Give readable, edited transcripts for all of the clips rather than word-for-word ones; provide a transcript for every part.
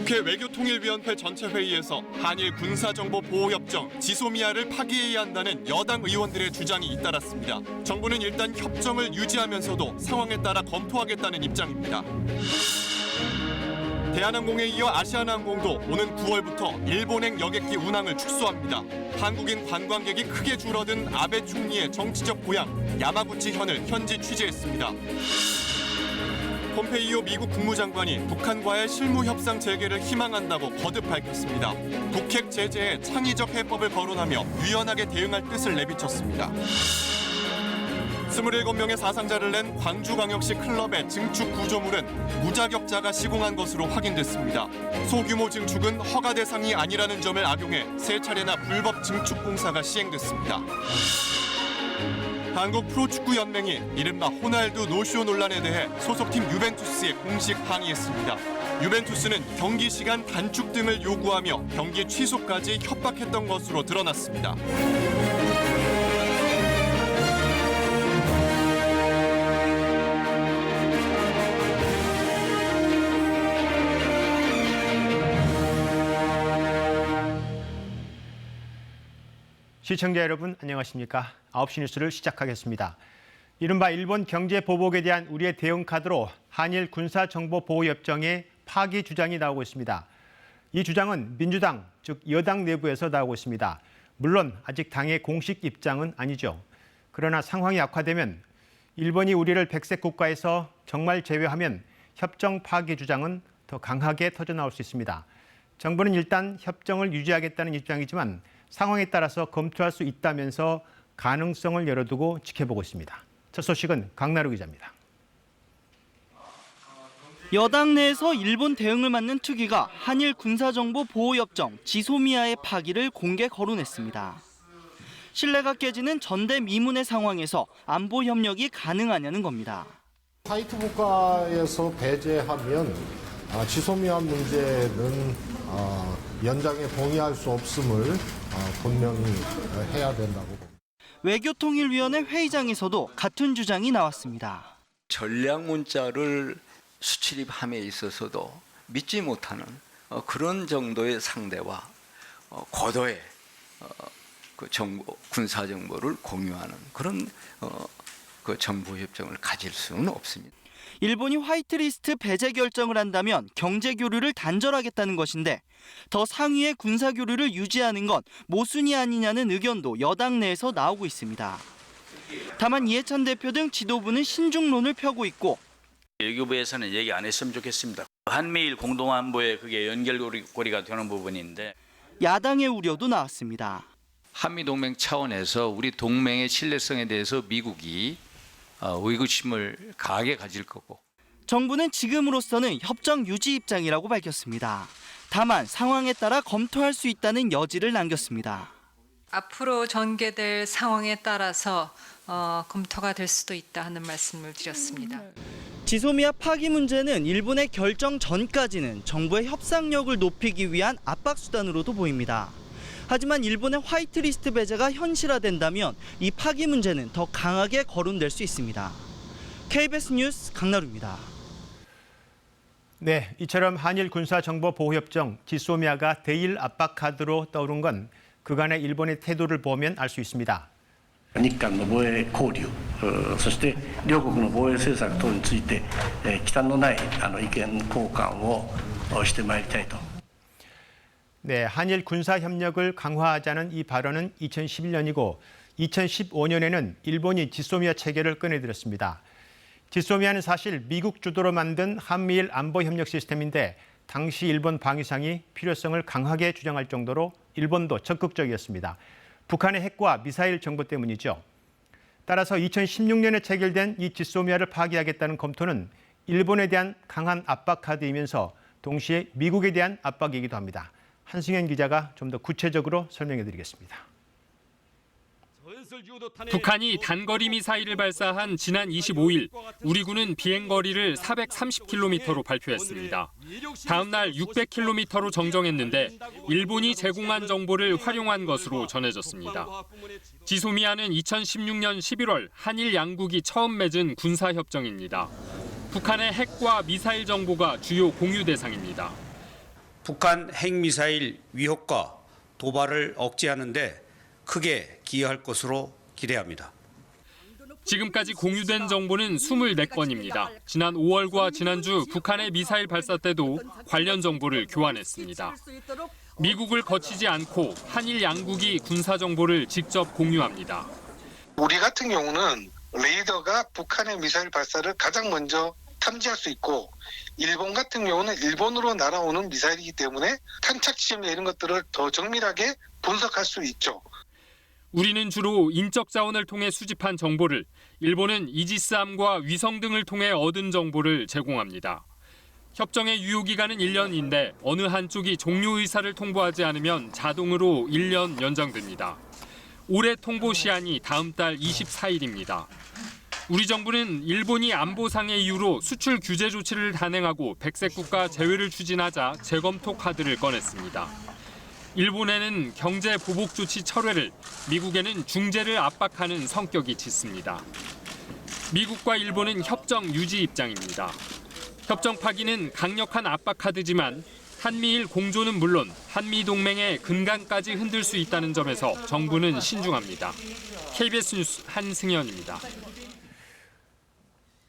국회 외교통일위원회 전체 회의에서 한일 군사정보보호협정 지소미아를 파기해야 한다는 여당 의원들의 주장이 잇따랐습니다. 정부는 일단 협정을 유지하면서도 상황에 따라 검토하겠다는 입장입니다. 대한항공에 이어 아시아나항공도 오는 9월부터 일본행 여객기 운항을 축소합니다. 한국인 관광객이 크게 줄어든 아베 총리의 정치적 고향 야마구치현을 현지 취재했습니다. 폼페이오 미국 국무장관이 북한과의 실무 협상 재개를 희망한다고 거듭 밝혔습니다. 북핵 제재에 창의적 해법을 거론하며 유연하게 대응할 뜻을 내비쳤습니다. 27명의 사상자를 낸 광주광역시 클럽의 증축 구조물은 무자격자가 시공한 것으로 확인됐습니다. 소규모 증축은 허가 대상이 아니라는 점을 악용해 3차례나 불법 증축 공사가 시행됐습니다. 한국 프로축구연맹이 이른바 호날두 노쇼 논란에 대해 소속팀 유벤투스에 공식 항의했습니다. 유벤투스는 경기 시간 단축 등을 요구하며 경기 취소까지 협박했던 것으로 드러났습니다. 시청자 여러분 안녕하십니까? 9시 뉴스를 시작하겠습니다. 이른바 일본 경제 보복에 대한 우리의 대응 카드로 한일 군사정보보호협정의 파기 주장이 나오고 있습니다. 이 주장은 민주당, 즉 여당 내부에서 나오고 있습니다. 물론 아직 당의 공식 입장은 아니죠. 그러나 상황이 악화되면 일본이 우리를 백색 국가에서 정말 제외하면 협정 파기 주장은 더 강하게 터져나올 수 있습니다. 정부는 일단 협정을 유지하겠다는 입장이지만 상황에 따라서 검토할 수 있다면서 가능성을 열어두고 지켜보고 있습니다. 첫 소식은 강나루 기자입니다. 여당 내에서 일본 대응을 맡는 특위가 한일 군사정보보호협정 지소미아의 파기를 공개 거론했습니다. 신뢰가 깨지는 전대미문의 상황에서 안보 협력이 가능하냐는 겁니다. 화이트 국가에서 배제하면 지소미아 문제는 연장에 동의할 수 없음을 분명히 해야 된다고 봅니다. 외교통일위원회 회의장에서도 같은 주장이 나왔습니다. 전략 문자를 수출입함에 있어서도 믿지 못하는 그런 정도의 상대와 고도의 그 정보, 군사 정보를 공유하는 그런 그 정보 협정을 가질 수는 없습니다. 일본이 화이트리스트 배제 결정을 한다면 경제 교류를 단절하겠다는 것인데 더 상위의 군사 교류를 유지하는 건 모순이 아니냐는 의견도 여당 내에서 나오고 있습니다. 다만 이해찬 대표 등 지도부는 신중론을 펴고 있고 외교부에서는 얘기 안 했으면 좋겠습니다. 한미일 공동안보에 그게 연결고리가 되는 부분인데 야당의 우려도 나왔습니다. 한미동맹 차원에서 우리 동맹의 신뢰성에 대해서 미국이 의구심을 강하게 가질 거고. 정부는 지금으로서는 협정 유지 입장이라고 밝혔습니다. 다만 상황에 따라 검토할 수 있다는 여지를 남겼습니다. 앞으로 전개될 상황에 따라서 검토가 될 수도 있다 하는 말씀을 드렸습니다. 지소미아 파기 문제는 일본의 결정 전까지는 정부의 협상력을 높이기 위한 압박 수단으로도 보입니다. 하지만 일본의 화이트리스트 배제가 현실화된다면 이 파기 문제는 더 강하게 거론될 수 있습니다. KBS 뉴스 강나루입니다. 네, 이처럼 한일 군사정보보호협정 지소미아가 대일 압박 카드로 떠오른 건 그간의 일본의 태도를 보면 알 수 있습니다. 日韓の防衛交流、そして両国の防衛政策等について忌憚のない意見交換をしてまいりたいと。 네, 한일 군사 협력을 강화하자는 이 발언은 2011년이고 2015년에는 일본이 지소미아 체계를 꺼내들었습니다. 지소미아는 사실 미국 주도로 만든 한미일 안보 협력 시스템인데 당시 일본 방위상이 필요성을 강하게 주장할 정도로 일본도 적극적이었습니다. 북한의 핵과 미사일 정보 때문이죠. 따라서 2016년에 체결된 이 지소미아를 파기하겠다는 검토는 일본에 대한 강한 압박 카드이면서 동시에 미국에 대한 압박이기도 합니다. 한승현 기자가 좀 더 구체적으로 설명해 드리겠습니다. 북한이 단거리 미사일을 발사한 지난 25일 우리 군은 비행거리를 430km로 발표했습니다. 다음 날 600km로 정정했는데 일본이 제공한 정보를 활용한 것으로 전해졌습니다. 지소미아는 2016년 11월 한일 양국이 처음 맺은 군사협정입니다. 북한의 핵과 미사일 정보가 주요 공유 대상입니다. 북한 핵미사일 위협과 도발을 억제하는 데 크게 기여할 것으로 기대합니다. 지금까지 공유된 정보는 24건입니다. 지난 5월과 지난주 북한의 미사일 발사 때도 관련 정보를 교환했습니다. 미국을 거치지 않고 한일 양국이 군사 정보를 직접 공유합니다. 우리 같은 경우는 레이더가 북한의 미사일 발사를 가장 먼저 탐지할 수 있고, 일본 같은 경우는 일본으로 날아오는 미사일이기 때문에 탄착 지점이나 이런 것들을 더 정밀하게 분석할 수 있죠. 우리는 주로 인적 자원을 통해 수집한 정보를, 일본은 이지스함과 위성 등을 통해 얻은 정보를 제공합니다. 협정의 유효기간은 1년인데 어느 한쪽이 종료 의사를 통보하지 않으면 자동으로 1년 연장됩니다. 올해 통보 시한이 다음 달 24일입니다. 우리 정부는 일본이 안보상의 이유로 수출 규제 조치를 단행하고 백색 국가 제외를 추진하자 재검토 카드를 꺼냈습니다. 일본에는 경제 보복 조치 철회를, 미국에는 중재를 압박하는 성격이 짙습니다. 미국과 일본은 협정 유지 입장입니다. 협정 파기는 강력한 압박 카드지만 한미일 공조는 물론 한미 동맹의 근간까지 흔들 수 있다는 점에서 정부는 신중합니다. KBS 뉴스 한승현입니다.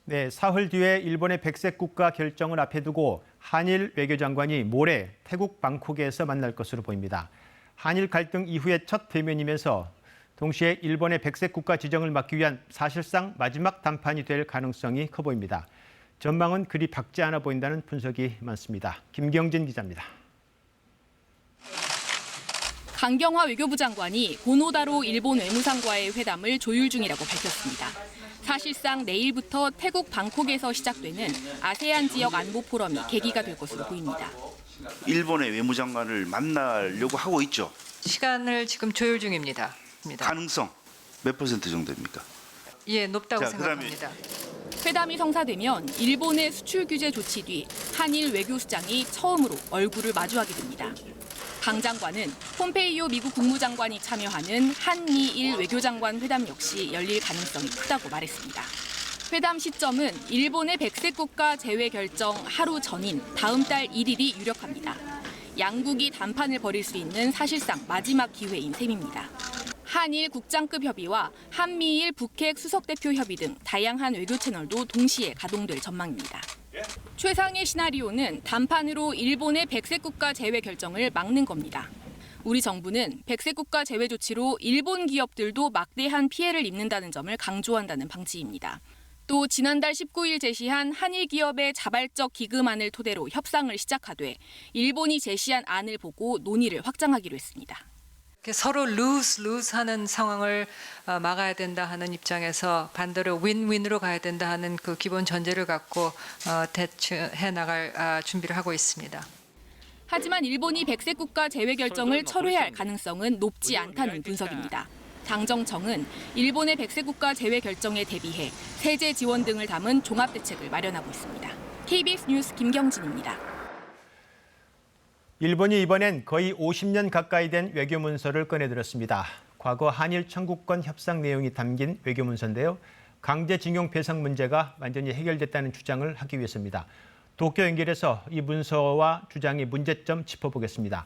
네, 사흘 뒤에 일본의 백색 국가 결정을 앞에 두고 한일 외교장관이 모레 태국 방콕에서 만날 것으로 보입니다. 한일 갈등 이후의 첫 대면이면서 동시에 일본의 백색 국가 지정을 막기 위한 사실상 마지막 담판이 될 가능성이 커 보입니다. 전망은 그리 밝지 않아 보인다는 분석이 많습니다. 김경진 기자입니다. 강경화 외교부 장관이 고노다로 일본 외무상과의 회담을 조율 중이라고 밝혔습니다. 사실상 내일부터 태국 방콕에서 시작되는 아세안 지역 안보 포럼이 계기가 될 것으로 보입니다. 일본의 외무장관을 만나려고 하고 있죠. 시간을 지금 조율 중입니다. 가능성 몇 % 정도입니까? 예, 높다고 생각합니다. 회담이 성사되면 일본의 수출 규제 조치 뒤 한일 외교수장이 처음으로 얼굴을 마주하게 됩니다. 강 장관은 폼페이오 미국 국무장관이 참여하는 한미일 외교장관 회담 역시 열릴 가능성이 크다고 말했습니다. 회담 시점은 일본의 백색 국가 제외 결정 하루 전인 다음 달 1일이 유력합니다. 양국이 담판을 벌일 수 있는 사실상 마지막 기회인 셈입니다. 한일 국장급 협의와 한미일 북핵 수석대표 협의 등 다양한 외교 채널도 동시에 가동될 전망입니다. 최상의 시나리오는 단판으로 일본의 백색 국가 제외 결정을 막는 겁니다. 우리 정부는 백색 국가 제외 조치로 일본 기업들도 막대한 피해를 입는다는 점을 강조한다는 방침입니다. 또 지난달 19일 제시한 한일 기업의 자발적 기금안을 토대로 협상을 시작하되 일본이 제시한 안을 보고 논의를 확장하기로 했습니다. 서로 루즈하는 상황을 막아야 된다 하는 입장에서 반대로 윈윈으로 가야 된다 하는 그 기본 전제를 갖고 대처해 나갈 준비를 하고 있습니다. 하지만 일본이 백색 국가 제외 결정을 철회할 가능성은 높지 않다는 분석입니다. 당정청은 일본의 백색 국가 제외 결정에 대비해 세제 지원 등을 담은 종합 대책을 마련하고 있습니다. KBS 뉴스 김경진입니다. 일본이 이번엔 거의 50년 가까이 된 외교문서를 꺼내들었습니다. 과거 한일 청구권 협상 내용이 담긴 외교문서인데요. 강제징용 배상 문제가 완전히 해결됐다는 주장을 하기 위해서입니다. 도쿄 연결해서 이 문서와 주장의 문제점 짚어보겠습니다.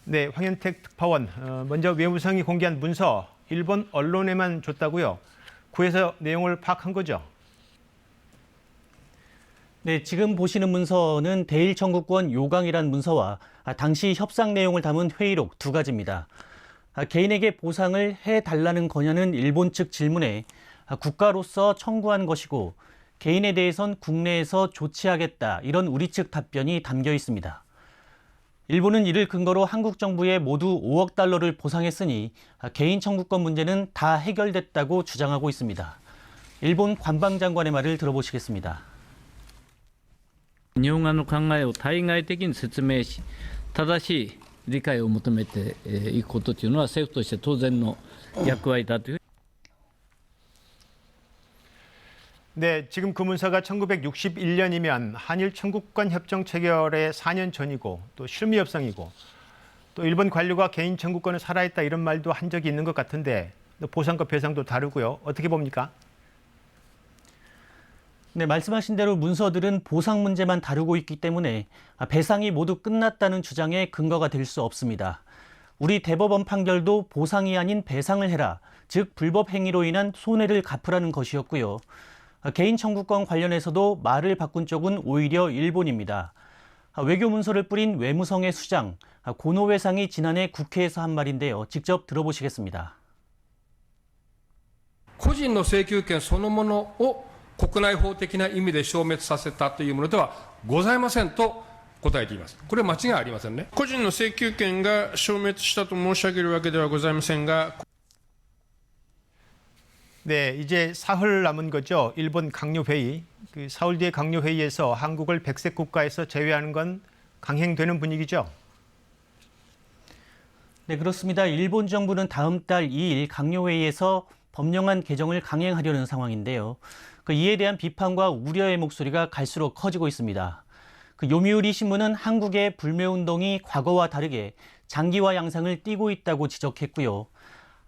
네, 황현택 특파원, 먼저 외무성이 공개한 문서, 일본 언론에만 줬다고요? 구에서 내용을 파악한 거죠? 네, 지금 보시는 문서는 대일 청구권 요강이란 문서와 당시 협상 내용을 담은 회의록 두 가지입니다. 개인에게 보상을 해달라는 거냐는 일본 측 질문에 국가로서 청구한 것이고 개인에 대해선 국내에서 조치하겠다 이런 우리 측 답변이 담겨 있습니다. 일본은 이를 근거로 한국 정부에 모두 5억 달러를 보상했으니 개인 청구권 문제는 다 해결됐다고 주장하고 있습니다. 일본 관방장관의 말을 들어보시겠습니다. 日本側の考えを対外的に説明し、正しい理解を求めていくことというのは政府として当然の役割だという。 네, 지금 그 문서가 1961년이면 한일 청구권 협정 체결의 4년 전이고 또 실무 협상이고 또 일본 관료가 개인 청구권을 살아있다 이런 말도 한 적이 있는 것 같은데 보상과 배상도 다르고요. 어떻게 봅니까? 네, 말씀하신 대로 문서들은 보상 문제만 다루고 있기 때문에 배상이 모두 끝났다는 주장에 근거가 될 수 없습니다. 우리 대법원 판결도 보상이 아닌 배상을 해라, 즉 불법 행위로 인한 손해를 갚으라는 것이었고요. 개인 청구권 관련해서도 말을 바꾼 쪽은 오히려 일본입니다. 외교 문서를 뿌린 외무성의 수장 고노 회상이 지난해 국회에서 한 말인데요. 직접 들어보시겠습니다. 個人の請求権そのものを国内法的な意味で消滅させたというものではございませんと答えています。これは間違いありませんね。個人の請求権が消滅したと申し上げるわけではございませんが。 네, 이제 사흘 남은 거죠. 일본 강요회의. 사흘 뒤의 강요회의에서 한국을 백색 국가에서 제외하는 건 강행되는 분위기죠. 네, 그렇습니다. 일본 정부는 다음 달 2일 강요회의에서 법령안 개정을 강행하려는 상황인데요. 이에 대한 비판과 우려의 목소리가 갈수록 커지고 있습니다. 요미우리 신문은 한국의 불매운동이 과거와 다르게 장기화 양상을 띠고 있다고 지적했고요.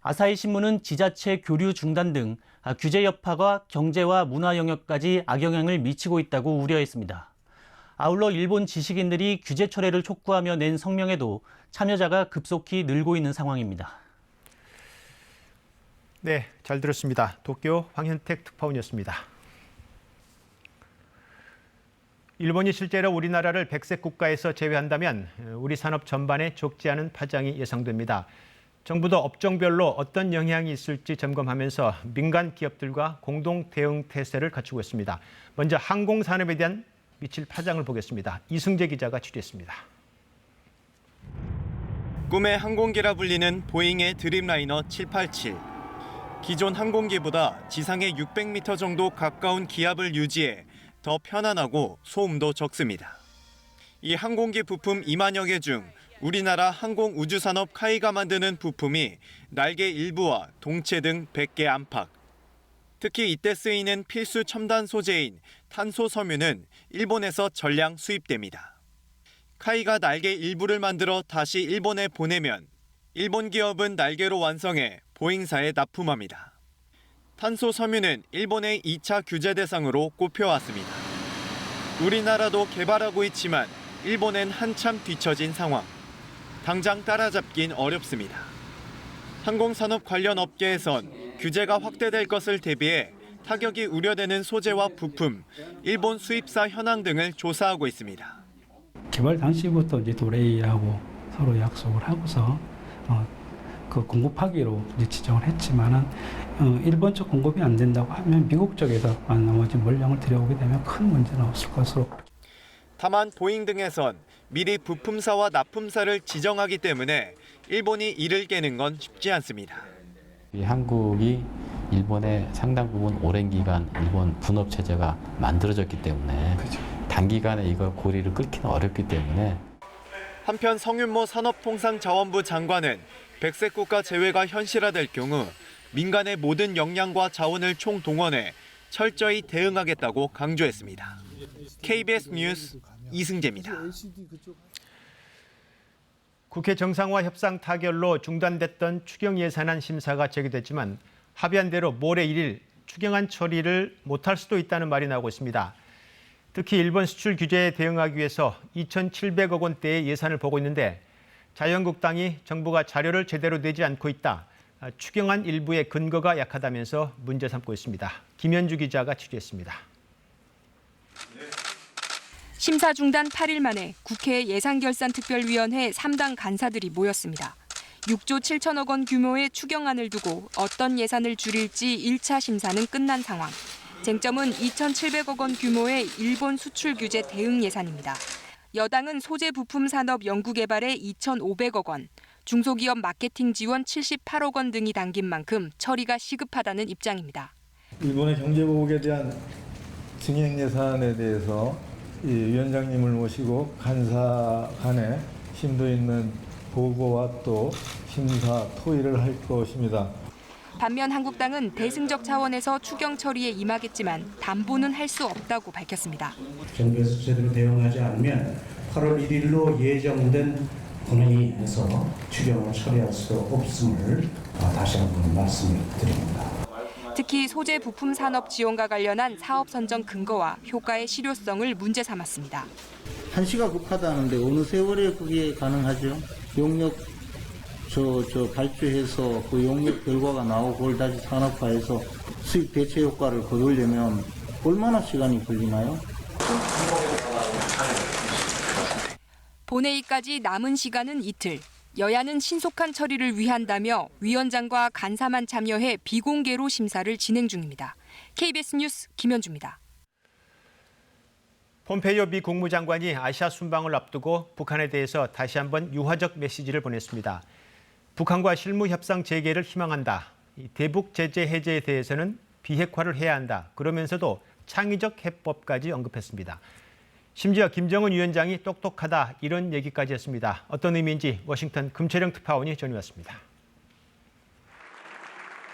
아사히 신문은 지자체 교류 중단 등 규제 여파가 경제와 문화 영역까지 악영향을 미치고 있다고 우려했습니다. 아울러 일본 지식인들이 규제 철회를 촉구하며 낸 성명에도 참여자가 급속히 늘고 있는 상황입니다. 네, 잘 들었습니다. 도쿄 황현택 특파원이었습니다. 일본이 실제로 우리나라를 백색 국가에서 제외한다면 우리 산업 전반에 적지 않은 파장이 예상됩니다. 정부도 업종별로 어떤 영향이 있을지 점검하면서 민간 기업들과 공동 대응 태세를 갖추고 있습니다. 먼저 항공산업에 대한 미칠 파장을 보겠습니다. 이승재 기자가 취재했습니다. 꿈의 항공기라 불리는 보잉의 드림라이너 787. 기존 항공기보다 지상에 600m 정도 가까운 기압을 유지해 더 편안하고 소음도 적습니다. 이 항공기 부품 2만여 개 중 우리나라 항공우주산업 카이가 만드는 부품이 날개 일부와 동체 등 100개 안팎. 특히 이때 쓰이는 필수 첨단 소재인 탄소 섬유는 일본에서 전량 수입됩니다. 카이가 날개 일부를 만들어 다시 일본에 보내면 일본 기업은 날개로 완성해 보잉사에 납품합니다. 탄소 섬유는 일본의 2차 규제 대상으로 꼽혀왔습니다. 우리나라도 개발하고 있지만 일본엔 한참 뒤처진 상황. 당장 따라잡긴 어렵습니다. 항공산업 관련 업계에선 규제가 확대될 것을 대비해 타격이 우려되는 소재와 부품, 일본 수입사 현황 등을 조사하고 있습니다. 개발 당시부터 이제 도레이하고 서로 약속을 하고서 그 공급하기로 이제 지정을 했지만은 일본 쪽 공급이 안 된다고 하면 미국 쪽에서 나머지 물량을 들여오게 되면 큰 문제는 없을 것으로. 다만 보잉 등에선 미리 부품사와 납품사를 지정하기 때문에 일본이 이를 깨는 건 쉽지 않습니다. 한국이 일본에 상당 부분 오랜 기간 일본 분업 체제가 만들어졌기 때문에 단기간에 이거 고리를 끊기는 어렵기 때문에. 한편 성윤모 산업통상자원부 장관은 백색 국가 제외가 현실화될 경우 민간의 모든 역량과 자원을 총동원해 철저히 대응하겠다고 강조했습니다. KBS 뉴스 이승재입니다. 국회 정상화 협상 타결로 중단됐던 추경 예산안 심사가 재개됐지만 합의한 대로 모레 1일 추경안 처리를 못할 수도 있다는 말이 나오고 있습니다. 특히 일본 수출 규제에 대응하기 위해서 2,700억 원대의 예산을 보고 있는데 자유한국당이 정부가 자료를 제대로 내지 않고 있다. 추경안 일부의 근거가 약하다면서 문제 삼고 있습니다. 김현주 기자가 취재했습니다. 심사 중단 8일 만에 국회 예산결산특별위원회 3당 간사들이 모였습니다. 6조 7천억 원 규모의 추경안을 두고 어떤 예산을 줄일지 1차 심사는 끝난 상황. 쟁점은 2,700억 원 규모의 일본 수출 규제 대응 예산입니다. 여당은 소재 부품 산업 연구개발에 2,500억 원, 중소기업 마케팅 지원 78억 원 등이 담긴 만큼 처리가 시급하다는 입장입니다. 일본의 경제보복에 대한 증액 예산에 대해서 위원장님을 모시고 간사 간에 심도 있는 보고와 또 심사 토의를 할 것입니다. 반면 한국당은 대승적 차원에서 추경 처리에 임하겠지만 담보는 할 수 없다고 밝혔습니다. 정부에서 제대로 대응하지 않으면 8월 1일로 예정된 본회의에서 추경을 처리할 수 없음을 다시 한번 말씀을 드립니다. 특히 소재 부품 산업 지원과 관련한 사업 선정 근거와 효과의 실효성을 문제 삼았습니다. 한시가 급하다는데 어느 세월에 그게 가능하죠? 용역 발주해서 그 용역 결과가 나오고 그걸 다시 산업화해서 수익 대체 효과를 거두려면 얼마나 시간이 걸리나요? 본회의까지 남은 시간은 이틀. 여야는 신속한 처리를 위한다며 위원장과 간사만 참여해 비공개로 심사를 진행 중입니다. KBS 뉴스 김현주입니다. 폼페이오 미 국무장관이 아시아 순방을 앞두고 북한에 대해서 다시 한번 유화적 메시지를 보냈습니다. 북한과 실무 협상 재개를 희망한다. 대북 제재 해제에 대해서는 비핵화를 해야 한다. 그러면서도 창의적 해법까지 언급했습니다. 심지어 김정은 위원장이 똑똑하다 이런 얘기까지 했습니다. 어떤 의미인지 워싱턴 금채령 특파원이 전해왔습니다.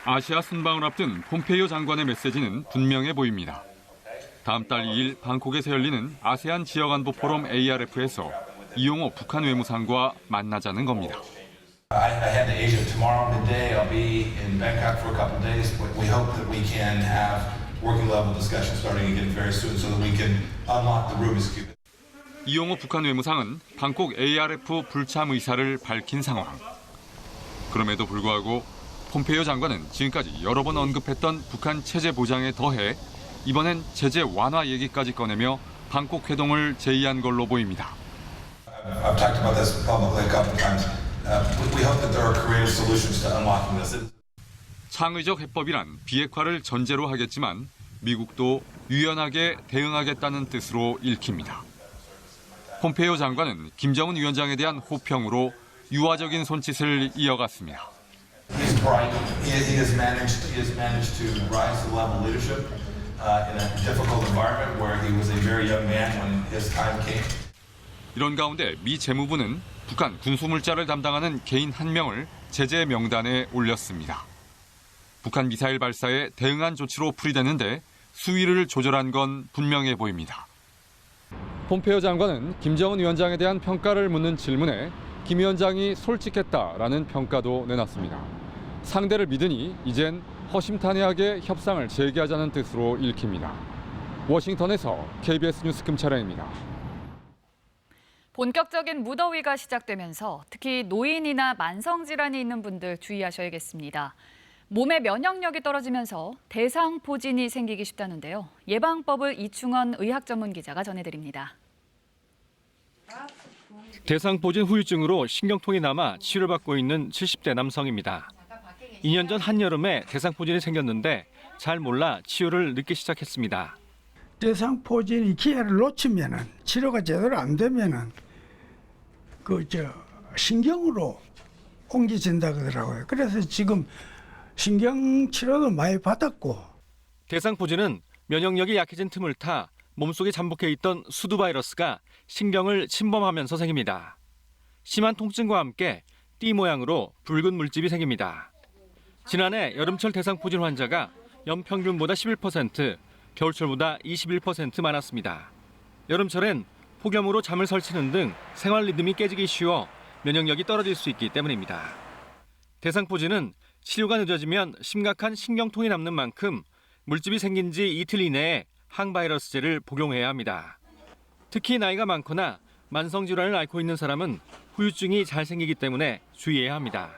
아시아 순방을 앞둔 폼페이오 장관의 메시지는 분명해 보입니다. 다음 달 2일 방콕에서 열리는 아세안 지역안보 포럼 ARF에서 이용호 북한 외무상과 만나자는 겁니다. I head to Asia tomorrow midday. I'll be in Bangkok for a couple of days. We hope that we can have working level discussions starting again very soon so that we can unlock the Rubik's Cube. 이용호 북한 외무상은 방콕 ARF 불참 의사를 밝힌 상황. 그럼에도 불구하고 폼페이오 장관은 지금까지 여러 번 언급했던 북한 체제 보장에 더해 이번엔 제재 완화 얘기까지 꺼내며 방콕 회동을 제의한 걸로 보입니다. I've talked about this publicly a couple of times. We hope that there are creative solutions to unlocking this. 창의적 해법이란 비핵화를 전제로 하겠지만 미국도 유연하게 대응하겠다는 뜻으로 읽힙니다. 폼페이오 장관은 김정은 위원장에 대한 호평으로 유화적인 손짓을 이어갔습니다. He's bright. He has managed to rise to the level of leadership in a difficult environment where he was a very young man when his time came. 이런 가운데 미 재무부는 북한 군수물자를 담당하는 개인 1명을 제재 명단에 올렸습니다. 북한 미사일 발사에 대응한 조치로 풀이되는데 수위를 조절한 건 분명해 보입니다. 폼페이오 장관은 김정은 위원장에 대한 평가를 묻는 질문에 김 위원장이 솔직했다라는 평가도 내놨습니다. 상대를 믿으니 이젠 허심탄회하게 협상을 재개하자는 뜻으로 읽힙니다. 워싱턴에서 KBS 뉴스 금차량입니다. 본격적인 무더위가 시작되면서 특히 노인이나 만성질환이 있는 분들 주의하셔야겠습니다. 몸의 면역력이 떨어지면서 대상포진이 생기기 쉽다는데요. 예방법을 이충원 의학전문기자가 전해드립니다. 대상포진 후유증으로 신경통이 남아 치료를 받고 있는 70대 남성입니다. 2년 전 한여름에 대상포진이 생겼는데 잘 몰라 치료를 늦게 시작했습니다. 대상포진이 기회를 놓치면은 치료가 제대로 안 되면은 신경으로 옮겨진다 그러더라고요. 그래서 지금 신경 치료도 많이 받았고. 대상포진은 면역력이 약해진 틈을 타 몸속에 잠복해 있던 수두 바이러스가 신경을 침범하면서 생깁니다. 심한 통증과 함께 띠 모양으로 붉은 물집이 생깁니다. 지난해 여름철 대상포진 환자가 연평균보다 11%, 겨울철보다 21% 많았습니다. 여름철엔 폭염으로 잠을 설치는 등 생활 리듬이 깨지기 쉬워 면역력이 떨어질 수 있기 때문입니다. 대상포진은 치료가 늦어지면 심각한 신경통이 남는 만큼 물집이 생긴 지 이틀 이내에 항바이러스제를 복용해야 합니다. 특히 나이가 많거나 만성질환을 앓고 있는 사람은 후유증이 잘 생기기 때문에 주의해야 합니다.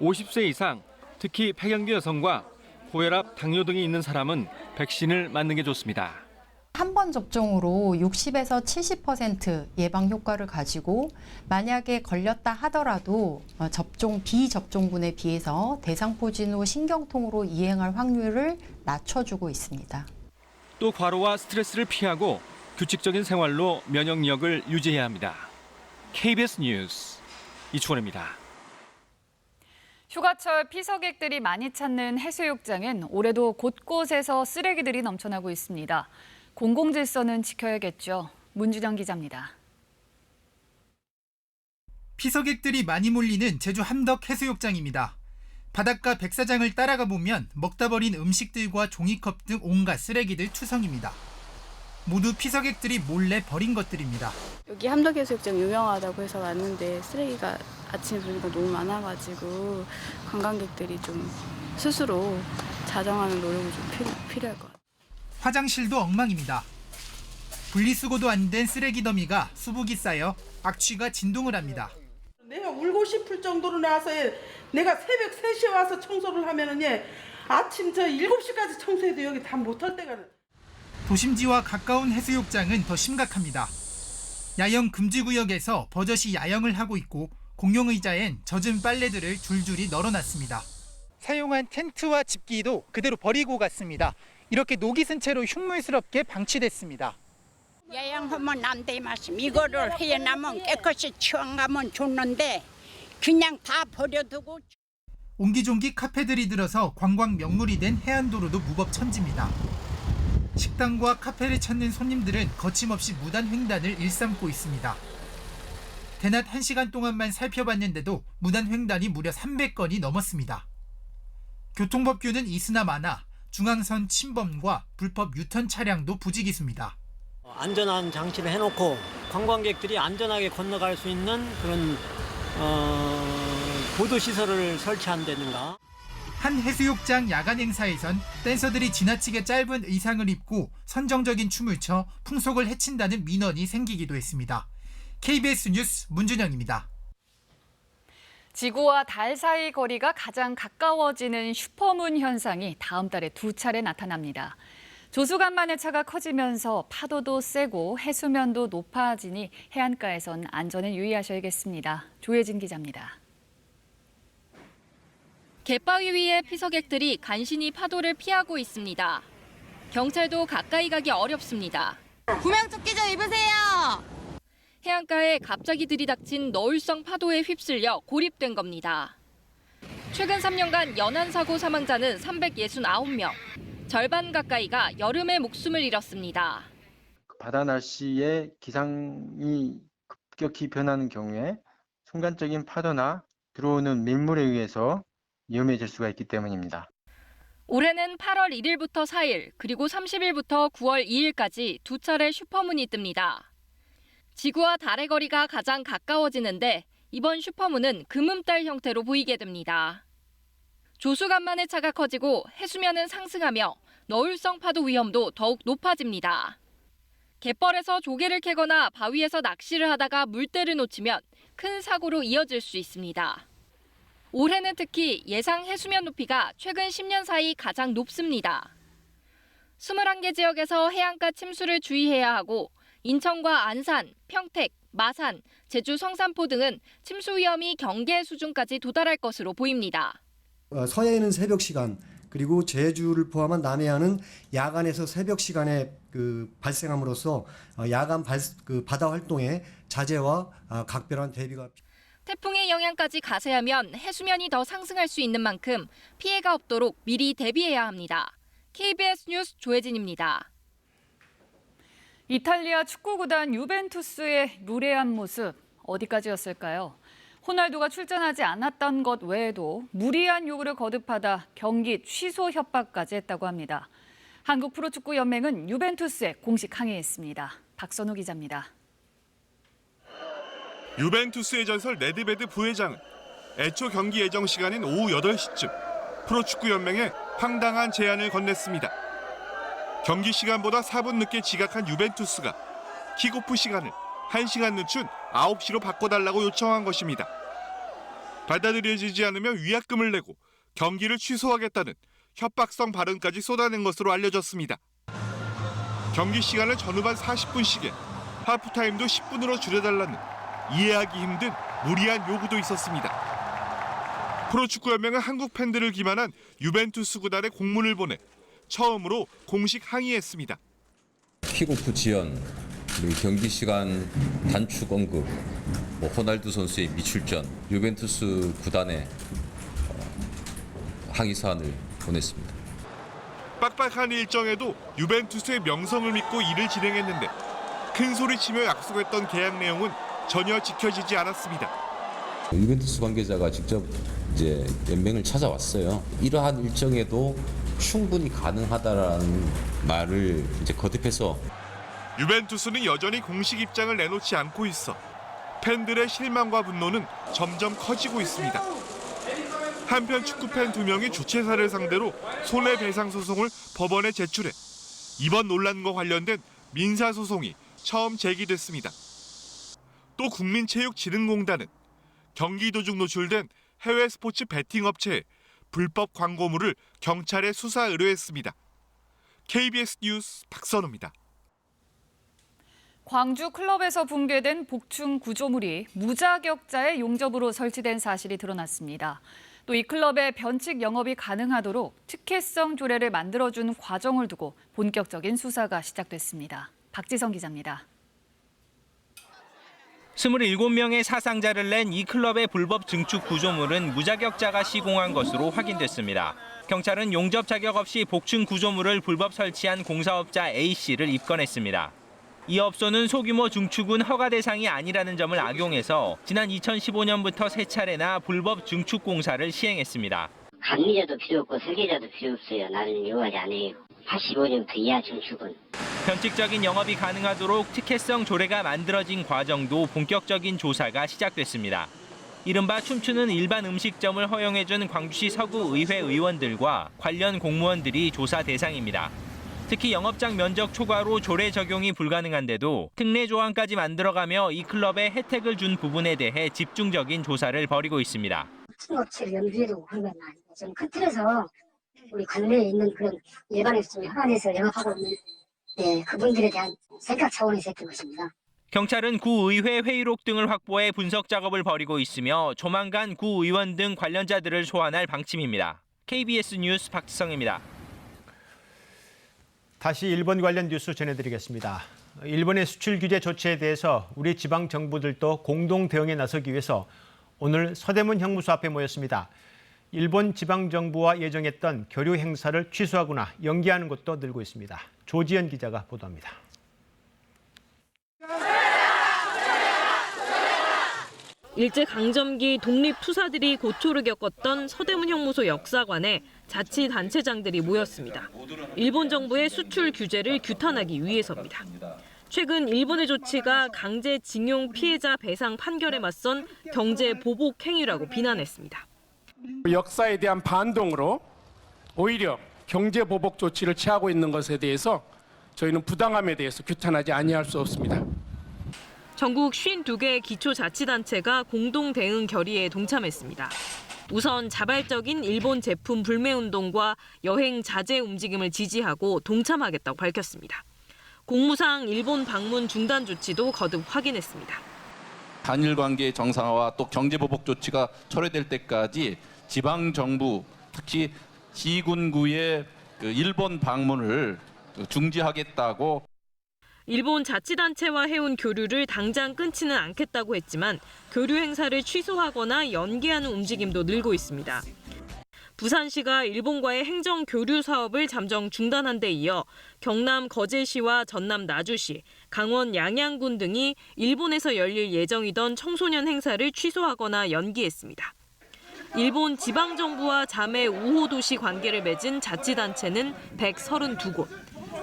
50세 이상, 특히 폐경기 여성과 고혈압, 당뇨 등이 있는 사람은 백신을 맞는 게 좋습니다. 한 번 접종으로 60에서 70% 예방 효과를 가지고 만약에 걸렸다 하더라도 비접종군에 비해서 대상포진 후 신경통으로 이행할 확률을 낮춰주고 있습니다. 또 과로와 스트레스를 피하고 규칙적인 생활로 면역력을 유지해야 합니다. KBS 뉴스 이충원입니다. 휴가철 피서객들이 많이 찾는 해수욕장엔 올해도 곳곳에서 쓰레기들이 넘쳐나고 있습니다. 공공질서는 지켜야겠죠. 문준영 기자입니다. 피서객들이 많이 몰리는 제주 함덕 해수욕장입니다. 바닷가 백사장을 따라가 보면 먹다 버린 음식들과 종이컵 등 온갖 쓰레기들 투성입니다. 모두 피서객들이 몰래 버린 것들입니다. 여기 함덕해수욕장 유명하다고 해서 왔는데 쓰레기가 아침에 보니까 너무 많아가지고 관광객들이 좀 스스로 자정하는 노력이 좀 필요할 것 같아요. 화장실도 엉망입니다. 분리수거도 안 된 쓰레기 더미가 수북이 쌓여 악취가 진동을 합니다. 내가 울고 싶을 정도로 나와서 내가 새벽 3시에 와서 청소를 하면은 아침 7시까지 청소해도 여기 다 못할 때가. 도심지와 가까운 해수욕장은 더 심각합니다. 야영 금지 구역에서 버젓이 야영을 하고 있고 공용 의자엔 젖은 빨래들을 줄줄이 널어놨습니다. 사용한 텐트와 집기도 그대로 버리고 갔습니다. 이렇게 녹이 쓴 채로 흉물스럽게 방치됐습니다. 야영하면 안 돼 말씀. 이거를 해놔면 깨끗이 치워가면 좋는데 그냥 다 버려두고. 옹기종기 카페들이 들어서 관광 명물이 된 해안도로도 무법천지입니다. 식당과 카페를 찾는 손님들은 거침없이 무단 횡단을 일삼고 있습니다. 대낮 1시간 동안만 살펴봤는데도 무단 횡단이 무려 300건이 넘었습니다. 교통법규는 있으나 마나 중앙선 침범과 불법 유턴 차량도 부지기수입니다. 안전한 장치를 해놓고 관광객들이 안전하게 건너갈 수 있는 그런 보도시설을 설치한다든가. 한 해수욕장 야간 행사에선 댄서들이 지나치게 짧은 의상을 입고 선정적인 춤을 춰 풍속을 해친다는 민원이 생기기도 했습니다. KBS 뉴스 문준영입니다. 지구와 달 사이 거리가 가장 가까워지는 슈퍼문 현상이 다음 달에 2차례 나타납니다. 조수간만의 차가 커지면서 파도도 세고 해수면도 높아지니 해안가에선 안전에 유의하셔야겠습니다. 조혜진 기자입니다. 갯바위 위에 피서객들이 간신히 파도를 피하고 있습니다. 경찰도 가까이 가기 어렵습니다. 구명조끼 좀 입으세요. 해안가에 갑자기 들이닥친 너울성 파도에 휩쓸려 고립된 겁니다. 최근 3년간 연안사고 사망자는 369명, 절반 가까이가 여름에 목숨을 잃었습니다. 바다 날씨에 기상이 급격히 변하는 경우에 순간적인 파도나 들어오는 밀물에 의해서 위험해질 수가 있기 때문입니다. 올해는 8월 1일부터 4일, 그리고 30일부터 9월 2일까지 2차례 슈퍼문이 뜹니다. 지구와 달의 거리가 가장 가까워지는데 이번 슈퍼문은 금음달 형태로 보이게 됩니다. 조수간만의 차가 커지고 해수면은 상승하며 너울성 파도 위험도 더욱 높아집니다. 갯벌에서 조개를 캐거나 바위에서 낚시를 하다가 물때를 놓치면 큰 사고로 이어질 수 있습니다. 올해는 특히 예상 해수면 높이가 최근 10년 사이 가장 높습니다. 21개 지역에서 해안가 침수를 주의해야 하고 인천과 안산, 평택, 마산, 제주 성산포 등은 침수 위험이 경계 수준까지 도달할 것으로 보입니다. 서해에는 새벽 시간, 그리고 제주를 포함한 남해안은 야간에서 새벽 시간에 발생함으로써 야간 바다 활동에 자제와 각별한 대비가. 태풍의 영향까지 가세하면 해수면이 더 상승할 수 있는 만큼 피해가 없도록 미리 대비해야 합니다. KBS 뉴스 조혜진입니다. 이탈리아 축구구단 유벤투스의 무례한 모습 어디까지였을까요? 호날두가 출전하지 않았던 것 외에도 무리한 요구를 거듭하다 경기 취소 협박까지 했다고 합니다. 한국 프로축구연맹은 유벤투스에 공식 항의했습니다. 박선우 기자입니다. 유벤투스의 전설 네드베드 부회장은 애초 경기 예정 시간인 오후 8시쯤 프로축구연맹에 황당한 제안을 건넸습니다. 경기 시간보다 4분 늦게 지각한 유벤투스가 킥오프 시간을 1시간 늦춘 9시로 바꿔달라고 요청한 것입니다. 받아들여지지 않으면 위약금을 내고 경기를 취소하겠다는 협박성 발언까지 쏟아낸 것으로 알려졌습니다. 경기 시간을 전후반 40분씩에 하프타임도 10분으로 줄여달라는 이해하기 힘든 무리한 요구도 있었습니다. 프로축구연맹은 한국 팬들을 기만한 유벤투스 구단에 공문을 보내 처음으로 공식 항의했습니다. 킥오프 지연, 그리고 경기 시간 단축 언급, 호날두 선수의 미출전, 유벤투스 구단에 항의 사안을 보냈습니다. 빡빡한 일정에도 유벤투스의 명성을 믿고 일을 진행했는데 큰 소리치며 약속했던 계약 내용은 전혀 지켜지지 않았습니다. 유벤투스 관계자가 직접 이제 연맹을 찾아왔어요. 이러한 일정에도 충분히 가능하다라는 말을 이제 거듭해서 유벤투스는 여전히 공식 입장을 내놓지 않고 있어 팬들의 실망과 분노는 점점 커지고 있습니다. 한편 축구팬 2명이 주최사를 상대로 손해배상 소송을 법원에 제출해 이번 논란과 관련된 민사소송이 처음 제기됐습니다. 또 국민체육진흥공단은 경기 도중 노출된 해외 스포츠 베팅 업체의 불법 광고물을 경찰에 수사 의뢰했습니다. KBS 뉴스 박선우입니다. 광주 클럽에서 붕괴된 복층 구조물이 무자격자의 용접으로 설치된 사실이 드러났습니다. 또 이 클럽의 변칙 영업이 가능하도록 특혜성 조례를 만들어준 과정을 두고 본격적인 수사가 시작됐습니다. 박지성 기자입니다. 27명의 사상자를 낸 이 클럽의 불법 증축 구조물은 무자격자가 시공한 것으로 확인됐습니다. 경찰은 용접 자격 없이 복층 구조물을 불법 설치한 공사업자 A씨를 입건했습니다. 이 업소는 소규모 증축은 허가 대상이 아니라는 점을 악용해서 지난 2015년부터 3차례나 불법 증축 공사를 시행했습니다. 감리자도 필요 없고 설계자도 필요 없어요. 나는 요구하지 않아요. 85년부터 이하 증축은. 변칙적인 영업이 가능하도록 특혜성 조례가 만들어진 과정도 본격적인 조사가 시작됐습니다. 이른바 춤추는 일반 음식점을 허용해준 광주시 서구의회 의원들과 관련 공무원들이 조사 대상입니다. 특히 영업장 면적 초과로 조례 적용이 불가능한데도 특례 조항까지 만들어가며 이 클럽에 혜택을 준 부분에 대해 집중적인 조사를 벌이고 있습니다. 업체를 염두에 두고 그런 건 아니고 좀 큰 틀에서 우리 관내에 있는 그런 일반업체에 허가내서 영업하고 있는 그분들에 대한 생각 차원에서 했던 것입니다. 경찰은 구의회 회의록 등을 확보해 분석 작업을 벌이고 있으며 조만간 구의원 등 관련자들을 소환할 방침입니다. KBS 뉴스 박지성입니다. 다시 일본 관련 뉴스 전해드리겠습니다. 일본의 수출 규제 조치에 대해서 우리 지방 정부들도 공동 대응에 나서기 위해서 오늘 서대문 형무소 앞에 모였습니다. 일본 지방 정부와 예정했던 교류 행사를 취소하거나 연기하는 곳도 늘고 있습니다. 조지연 기자가 보도합니다. 일제강점기 독립투사들이 고초를 겪었던 서대문 형무소 역사관에 자치단체장들이 모였습니다. 일본 정부의 수출 규제를 규탄하기 위해서입니다. 최근 일본의 조치가 강제징용 피해자 배상 판결에 맞선 경제 보복 행위라고 비난했습니다. 역사에 대한 반동으로 오히려 경제 보복 조치를 취하고 있는 것에 대해서 저희는 부당함에 대해서 규탄하지 아니할 수 없습니다. 전국 52개의 기초자치단체가 공동 대응 결의에 동참했습니다. 우선 자발적인 일본 제품 불매운동과 여행 자제 움직임을 지지하고 동참하겠다고 밝혔습니다. 공무상 일본 방문 중단 조치도 거듭 확인했습니다. 한일 관계 정상화와 또 경제 보복 조치가 철회될 때까지 지방 정부, 특히 시군구의 일본 방문을 중지하겠다고. 일본 자치단체와 해온 교류를 당장 끊지는 않겠다고 했지만 교류 행사를 취소하거나 연기하는 움직임도 늘고 있습니다. 부산시가 일본과의 행정 교류 사업을 잠정 중단한 데 이어 경남 거제시와 전남 나주시, 강원 양양군 등이 일본에서 열릴 예정이던 청소년 행사를 취소하거나 연기했습니다. 일본 지방정부와 자매 우호도시 관계를 맺은 자치단체는 132곳.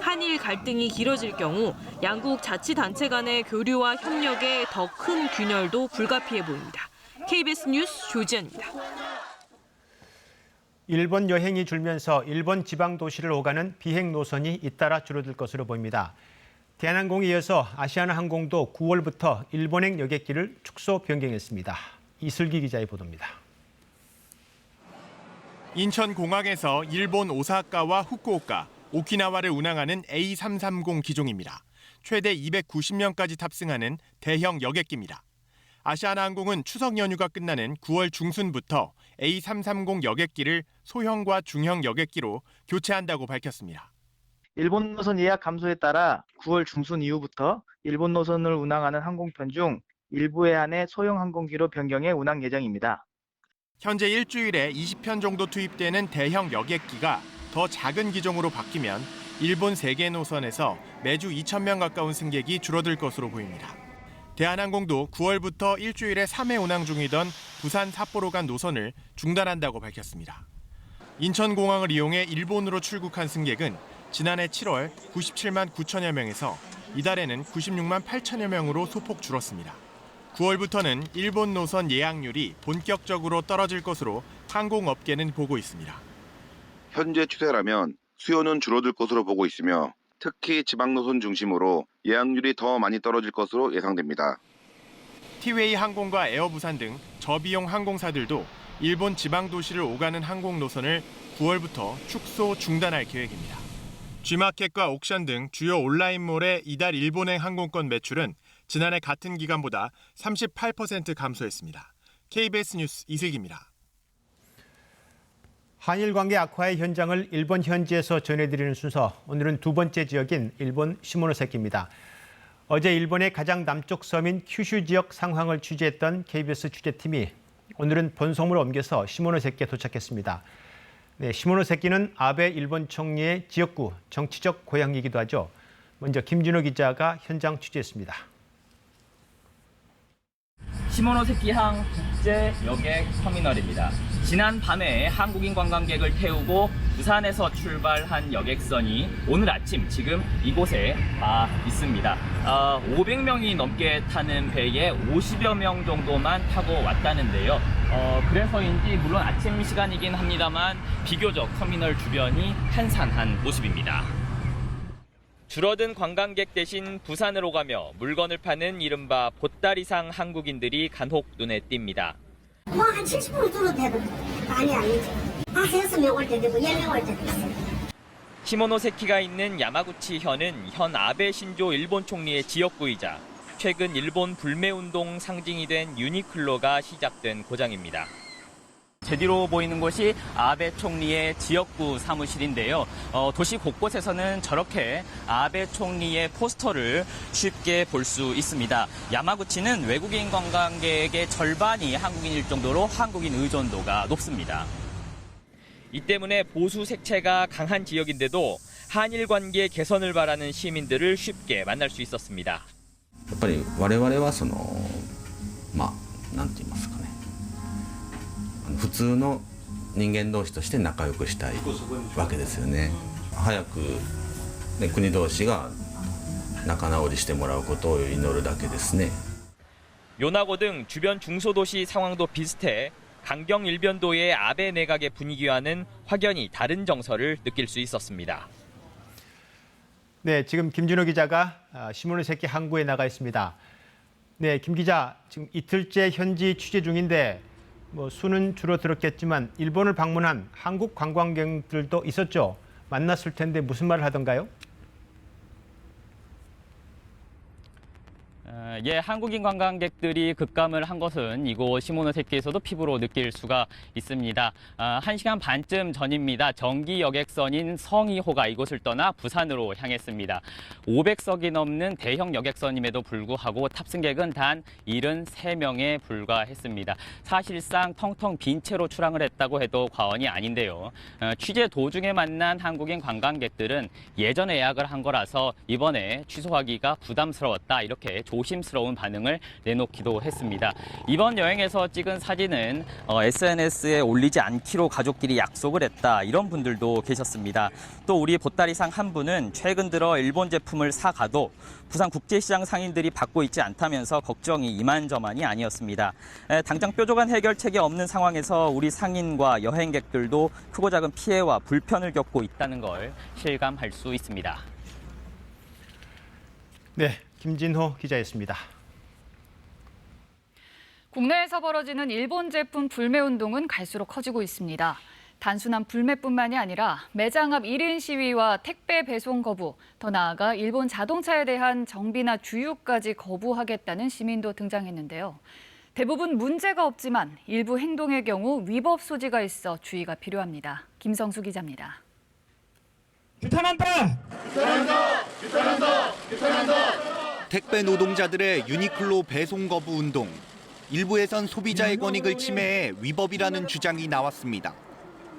한일 갈등이 길어질 경우 양국 자치단체 간의 교류와 협력에 더 큰 균열도 불가피해 보입니다. KBS 뉴스 조지연입니다. 일본 여행이 줄면서 일본 지방 도시를 오가는 비행 노선이 잇따라 줄어들 것으로 보입니다. 대한항공에 이어서 아시아나항공도 9월부터 일본행 여객기를 축소 변경했습니다. 이슬기 기자의 보도입니다. 인천공항에서 일본 오사카와 후쿠오카, 오키나와를 운항하는 A330 기종입니다. 최대 290명까지 탑승하는 대형 여객기입니다. 아시아나항공은 추석 연휴가 끝나는 9월 중순부터 A330 여객기를 소형과 중형 여객기로 교체한다고 밝혔습니다. 일본 노선 예약 감소에 따라 9월 중순 이후부터 일본 노선을 운항하는 항공편 중 일부에 한해 소형 항공기로 변경해 운항 예정입니다. 현재 일주일에 20편 정도 투입되는 대형 여객기가 더 작은 기종으로 바뀌면 일본 3개 노선에서 매주 2,000명 가까운 승객이 줄어들 것으로 보입니다. 대한항공도 9월부터 일주일에 3회 운항 중이던 부산 삿포로 간 노선을 중단한다고 밝혔습니다. 인천공항을 이용해 일본으로 출국한 승객은 지난해 7월 97만 9천여 명에서 이달에는 96만 8천여 명으로 소폭 줄었습니다. 9월부터는 일본 노선 예약률이 본격적으로 떨어질 것으로 항공업계는 보고 있습니다. 현재 추세라면 수요는 줄어들 것으로 보고 있으며 특히 지방 노선 중심으로 예약률이 더 많이 떨어질 것으로 예상됩니다. 티웨이 항공과 에어부산 등 저비용 항공사들도 일본 지방 도시를 오가는 항공 노선을 9월부터 축소 중단할 계획입니다. G마켓과 옥션 등 주요 온라인몰의 이달 일본행 항공권 매출은 지난해 같은 기간보다 38% 감소했습니다. KBS 뉴스 이슬기입니다. 한일 관계 악화의 현장을 일본 현지에서 전해드리는 순서, 오늘은 두 번째 지역인 일본 시모노세키입니다. 어제 일본의 가장 남쪽 섬인 큐슈 지역 상황을 취재했던 KBS 취재팀이 오늘은 본섬으로 옮겨서 시모노세키에 도착했습니다. 네, 시모노세키는 아베 일본 총리의 지역구, 정치적 고향이기도 하죠. 먼저 김진호 기자가 현장 취재했습니다. 시모노세키항 국제 여객 터미널입니다. 지난 밤에 한국인 관광객을 태우고 부산에서 출발한 여객선이 오늘 아침 지금 이곳에 있습니다. 500명이 넘게 타는 배에 50여 명 정도만 타고 왔다는데요. 그래서인지 물론 아침 시간이긴 합니다만 비교적 터미널 주변이 한산한 모습입니다. 줄어든 관광객 대신 부산으로 가며 물건을 파는 이른바 보따리상 한국인들이 간혹 눈에 띕니다. 뭐 한 70% 줄어도 아니지. 5명 올 때도 있고 10명 올 때도 있어요. 시모노세키가 있는 야마구치현은 현 아베 신조 일본 총리의 지역구이자 최근 일본 불매운동 상징이 된 유니클로가 시작된 고장입니다. 제 뒤로 보이는 곳이 아베 총리의 지역구 사무실인데요. 도시 곳곳에서는 저렇게 아베 총리의 포스터를 쉽게 볼 수 있습니다. 야마구치는 외국인 관광객의 절반이 한국인일 정도로 한국인 의존도가 높습니다. 이 때문에 보수 색채가 강한 지역인데도 한일 관계 개선을 바라는 시민들을 쉽게 만날 수 있었습니다. やっぱり我々はなんて言いますかね。普通の人間同士として仲良くしたいわけですよね。早く、国同士が仲直りしてもらうことを祈るだけですね。 요나고 등 주변 중소도시 상황도 비슷해 강경 일변도의 아베 내각의 분위기와는 확연히 다른 정서를 느낄 수 있었습니다. 네, 지금 김준호 기자가 시모노세키 항구에 나가 있습니다. 네, 김 기자, 지금 이틀째 현지 취재 중인데 수는 줄어들었겠지만 일본을 방문한 한국 관광객들도 있었죠. 만났을 텐데 무슨 말을 하던가요? 예, 한국인 관광객들이 급감을 한 것은 이곳 시모노세키에서도 피부로 느낄 수가 있습니다. 1시간 반쯤 전입니다. 정기 여객선인 성이호가 이곳을 떠나 부산으로 향했습니다. 500석이 넘는 대형 여객선임에도 불구하고 탑승객은 단 73명에 불과했습니다. 사실상 텅텅 빈 채로 출항을 했다고 해도 과언이 아닌데요. 취재 도중에 만난 한국인 관광객들은 예전에 예약을 한 거라서 이번에 취소하기가 부담스러웠다, 이렇게 조심스러운 반응을 내놓기도 했습니다. 이번 여행에서 찍은 사진은 SNS에 올리지 않기로 가족끼리 약속을 했다, 이런 분들도 계셨습니다. 또 우리 보따리상 한 분은 최근 들어 일본 제품을 사가도 부산 국제시장 상인들이 받고 있지 않다면서 걱정이 이만저만이 아니었습니다. 당장 뾰족한 해결책이 없는 상황에서 우리 상인과 여행객들도 크고 작은 피해와 불편을 겪고 있다는 걸 실감할 수 있습니다. 네, 김진호 기자였습니다. 국내에서 벌어지는 일본 제품 불매 운동은 갈수록 커지고 있습니다. 단순한 불매뿐만이 아니라 매장 앞 1인 시위와 택배 배송 거부, 더 나아가 일본 자동차에 대한 정비나 주유까지 거부하겠다는 시민도 등장했는데요. 대부분 문제가 없지만 일부 행동의 경우 위법 소지가 있어 주의가 필요합니다. 김성수 기자입니다. 규탄한다! 규탄한다! 규탄한다! 규탄한다! 택배 노동자들의 유니클로 배송 거부 운동. 일부에선 소비자의 권익을 침해해 위법이라는 주장이 나왔습니다.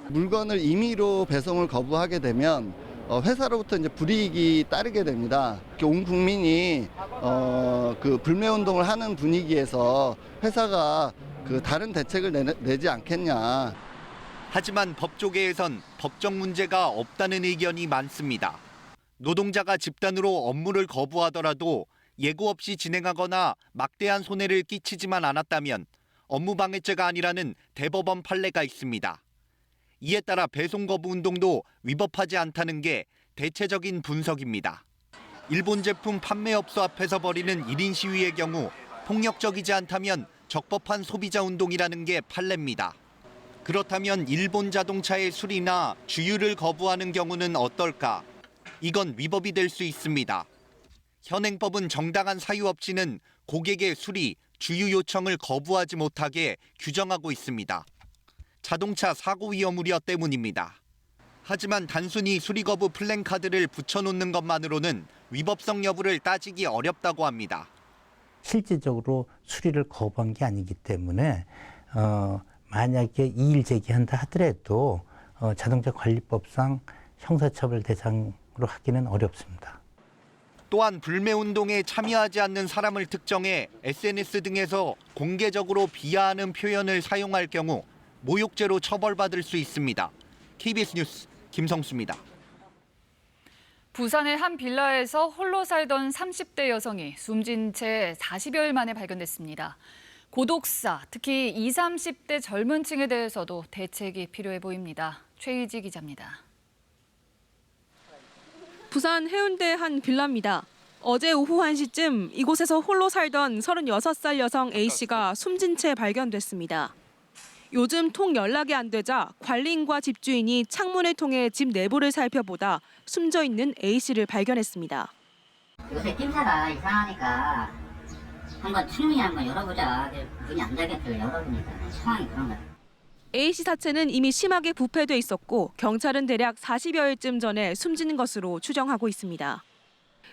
물건을 임의로 배송을 거부하게 되면 회사로부터 이제 불이익이 따르게 됩니다. 온 국민이 그 불매 운동을 하는 분위기에서 회사가 그 다른 대책을 내지 않겠냐. 하지만 법조계에선 법적 문제가 없다는 의견이 많습니다. 노동자가 집단으로 업무를 거부하더라도 예고 없이 진행하거나 막대한 손해를 끼치지만 않았다면 업무방해죄가 아니라는 대법원 판례가 있습니다. 이에 따라 배송 거부 운동도 위법하지 않다는 게 대체적인 분석입니다. 일본 제품 판매업소 앞에서 벌이는 1인 시위의 경우 폭력적이지 않다면 적법한 소비자 운동이라는 게 판례입니다. 그렇다면 일본 자동차의 수리나 주유를 거부하는 경우는 어떨까? 이건 위법이 될 수 있습니다. 현행법은 정당한 사유 없이는 고객의 수리, 주유 요청을 거부하지 못하게 규정하고 있습니다. 자동차 사고 위험 우려 때문입니다. 하지만 단순히 수리 거부 플랜카드를 붙여놓는 것만으로는 위법성 여부를 따지기 어렵다고 합니다. 실질적으로 수리를 거부한 게 아니기 때문에 만약에 이의 제기한다 하더라도 자동차 관리법상 형사처벌 대상으로 하기는 어렵습니다. 또한 불매운동에 참여하지 않는 사람을 특정해 SNS 등에서 공개적으로 비하하는 표현을 사용할 경우 모욕죄로 처벌받을 수 있습니다. KBS 뉴스 김성수입니다. 부산의 한 빌라에서 홀로 살던 30대 여성이 숨진 채 40여일 만에 발견됐습니다. 고독사, 특히 20, 30대 젊은 층에 대해서도 대책이 필요해 보입니다. 최희지 기자입니다. 부산 해운대 한 빌라입니다. 어제 오후 1시쯤 이곳에서 홀로 살던 36살 여성 A씨가 숨진 채 발견됐습니다. 요즘 통 연락이 안 되자 관리인과 집주인이 창문을 통해 집 내부를 살펴보다 숨져 있는 A씨를 발견했습니다. 요새 낌새가 이상하니까 한번 열어보자. 문이 안 닫겠길래 열어보니까 상황이 그런 거예요. A씨 사체는 이미 심하게 부패돼 있었고 경찰은 대략 40여일쯤 전에 숨진 것으로 추정하고 있습니다.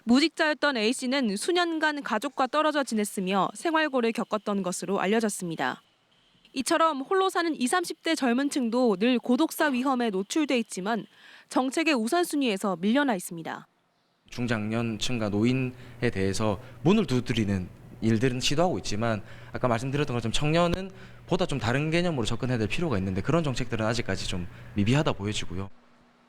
무직자였던 A씨는 수년간 가족과 떨어져 지냈으며 생활고를 겪었던 것으로 알려졌습니다. 이처럼 홀로 사는 20, 30대 젊은 층도 늘 고독사 위험에 노출돼 있지만 정책의 우선순위에서 밀려나 있습니다. 중장년층과 노인에 대해서 문을 두드리는 일들은 시도하고 있지만 아까 말씀드렸던 것처럼 청년은 보다 좀 다른 개념으로 접근해야 될 필요가 있는데 그런 정책들은 아직까지 좀 미비하다 보여지고요.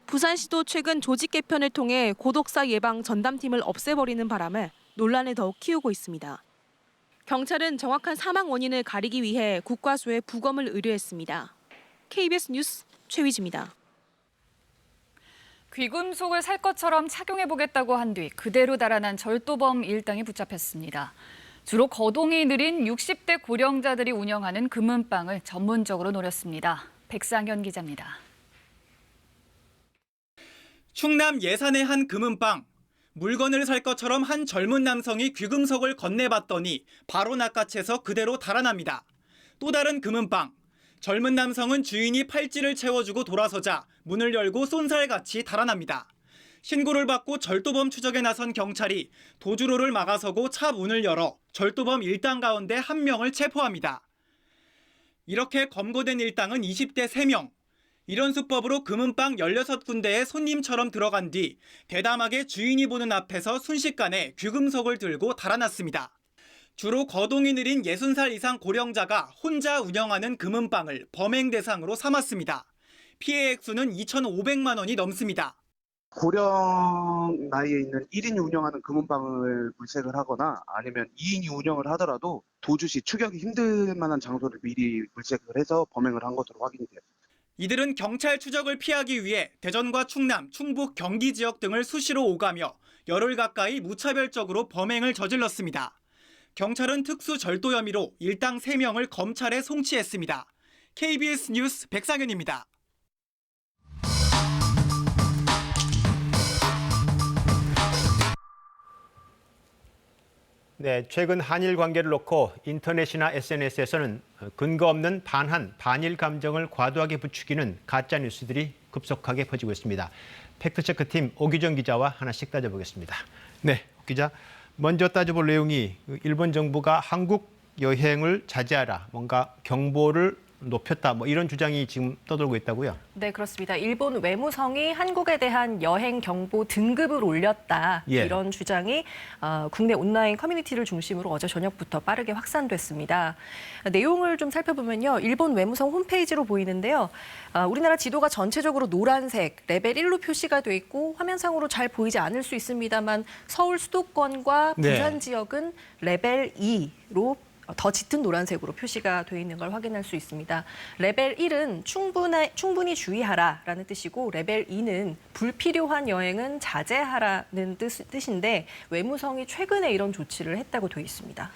부산시도 최근 조직 개편을 통해 고독사 예방 전담팀을 없애버리는 바람에 논란을 더욱 키우고 있습니다. 경찰은 정확한 사망 원인을 가리기 위해 국과수에 부검을 의뢰했습니다. KBS 뉴스 최휘지입니다. 귀금속을 살 것처럼 착용해보겠다고 한 뒤 그대로 달아난 절도범 일당이 붙잡혔습니다. 주로 거동이 느린 60대 고령자들이 운영하는 금은방을 전문적으로 노렸습니다. 백상현 기자입니다. 충남 예산의 한 금은방. 물건을 살 것처럼 한 젊은 남성이 귀금속을 건네봤더니 바로 낚아채서 그대로 달아납니다. 또 다른 금은방. 젊은 남성은 주인이 팔찌를 채워주고 돌아서자 문을 열고 쏜살같이 달아납니다. 신고를 받고 절도범 추적에 나선 경찰이 도주로를 막아서고 차 문을 열어 절도범 일당 가운데 한 명을 체포합니다. 이렇게 검거된 일당은 20대 3명. 이런 수법으로 금은방 16군데에 손님처럼 들어간 뒤 대담하게 주인이 보는 앞에서 순식간에 귀금속을 들고 달아났습니다. 주로 거동이 느린 60살 이상 고령자가 혼자 운영하는 금은방을 범행 대상으로 삼았습니다. 피해 액수는 2,500만 원이 넘습니다. 고령 나이에 있는 1인이 운영하는 금은방을 물색을 하거나 아니면 2인이 운영을 하더라도 도주 시 추격이 힘들 만한 장소를 미리 물색을 해서 범행을 한 것으로 확인이 되었습니다. 이들은 경찰 추적을 피하기 위해 대전과 충남, 충북, 경기 지역 등을 수시로 오가며 열흘 가까이 무차별적으로 범행을 저질렀습니다. 경찰은 특수 절도 혐의로 일당 3명을 검찰에 송치했습니다. KBS 뉴스 백상현입니다. 네, 최근 한일 관계를 놓고 인터넷이나 SNS에서는 근거 없는 반한, 반일 감정을 과도하게 부추기는 가짜 뉴스들이 급속하게 퍼지고 있습니다. 팩트체크팀 오기정 기자와 하나씩 따져보겠습니다. 네, 기자. 먼저 따져볼 내용이 일본 정부가 한국 여행을 자제하라, 뭔가 경보를 높였다. 뭐 이런 주장이 지금 떠돌고 있다고요? 네, 그렇습니다. 일본 외무성이 한국에 대한 여행 경보 등급을 올렸다. 예. 이런 주장이 국내 온라인 커뮤니티를 중심으로 어제 저녁부터 빠르게 확산됐습니다. 내용을 좀 살펴보면요. 일본 외무성 홈페이지로 보이는데요. 우리나라 지도가 전체적으로 노란색, 레벨 1로 표시가 돼 있고 화면상으로 잘 보이지 않을 수 있습니다만 서울 수도권과 부산 네. 지역은 레벨 2로 더 짙은 노란색으로 표시가 되어 있는 걸 확인할 수 있습니다. 레벨 1은 충분히 주의하라라는 뜻이고 레벨 2는 불필요한 여행은 자제하라는 뜻인데 외무성이 최근에 이런 조치를 했다고 되어 있습니다.